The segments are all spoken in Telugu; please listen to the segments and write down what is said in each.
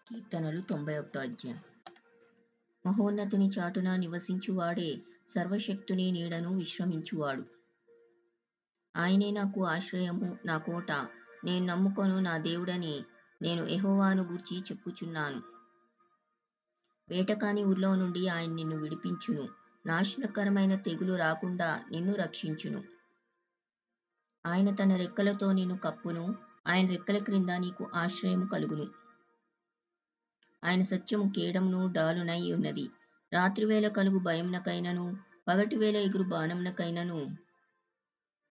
కీర్తనలు 91 అధ్యాయం. మహోన్నతుని చాటున నివసించువాడే సర్వశక్తుని నీడను విశ్రమించువాడు. ఆయనే నాకు ఆశ్రయము, నా కోట, నేను నమ్ముకొను నా దేవుడని నేను యెహోవాను గూర్చి చెప్పుచున్నాను. వేటకాని ఊర్లో నుండి ఆయన నిన్ను విడిపించును, నాశనకరమైన తెగులు రాకుండా నిన్ను రక్షించును. ఆయన తన రెక్కలతో నిన్ను కప్పును, ఆయన రెక్కల క్రింద నీకు ఆశ్రయము కలుగును. ఆయన సత్యము కేడమును డాలునై ఉన్నది. రాత్రివేళ కలుగు భయమునకైనను, పగటివేళ ఎగురు బాణమునకైనను,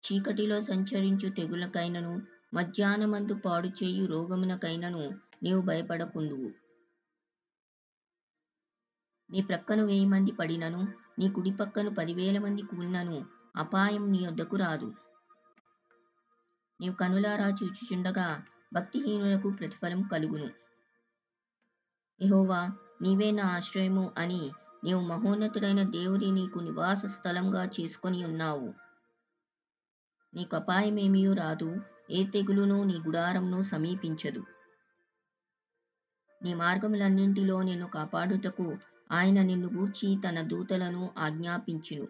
చీకటిలో సంచరించు తెగులకైనను, మధ్యాహ్నమందు పాడు చేయు రోగమునకైనను నీవు భయపడకుందువు. నీ ప్రక్కన 1000 మంది పడినను, నీ కుడి పక్కన 10,000 మంది కూలినను అపాయం నీ యొద్దకు రాదు. నీవు కనులారా చూచుచుండగా భక్తిహీనులకు ప్రతిఫలం కలుగును. యెహోవా, నీవే నా ఆశ్రయము అని నీవు మహోన్నతుడైన దేవుని నీకు నివాస స్థలంగా చేసుకొని ఉన్నావు. నీకు అపాయమేమియూ రాదు, ఏ తెగులును నీ గుడారమును సమీపించదు. నీ మార్గములన్నింటిలో నిన్ను కాపాడుటకు ఆయన నిన్ను గూర్చి తన దూతలను ఆజ్ఞాపించును.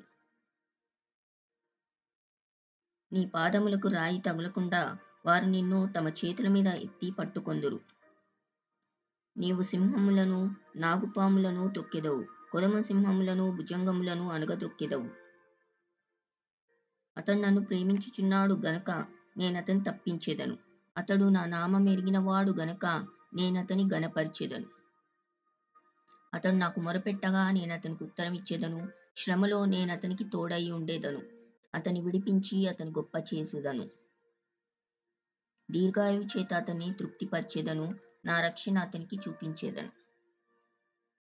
నీ పాదములకు రాయి తగులకుండా వారు నిన్ను తమ చేతుల మీద ఎత్తి పట్టుకొందురు. నీవు సింహములను, నాగుపాములను త్రొక్కెదవు, కొదమ సింహములను, భుజంగములను అణగద్రొక్కెదవు. అతడు నన్ను ప్రేమించుచున్నాడు గనక నేనతని తప్పించెదను. అతడు నా నామమెరిగినవాడు గనక నేనతని ఘనపరచెదను. అతడు నాకు మొరపెట్టగా నేనతనికి ఉత్తరమిచ్చెదను. శ్రమలో నేనతనికి తోడై ఉండెదను. అతని విడిపించి అతని గొప్ప చేసెదను. దీర్ఘాయువు చేత అతన్ని తృప్తిపరచెదను. నా రక్షణ అతనికి చూపించెదను.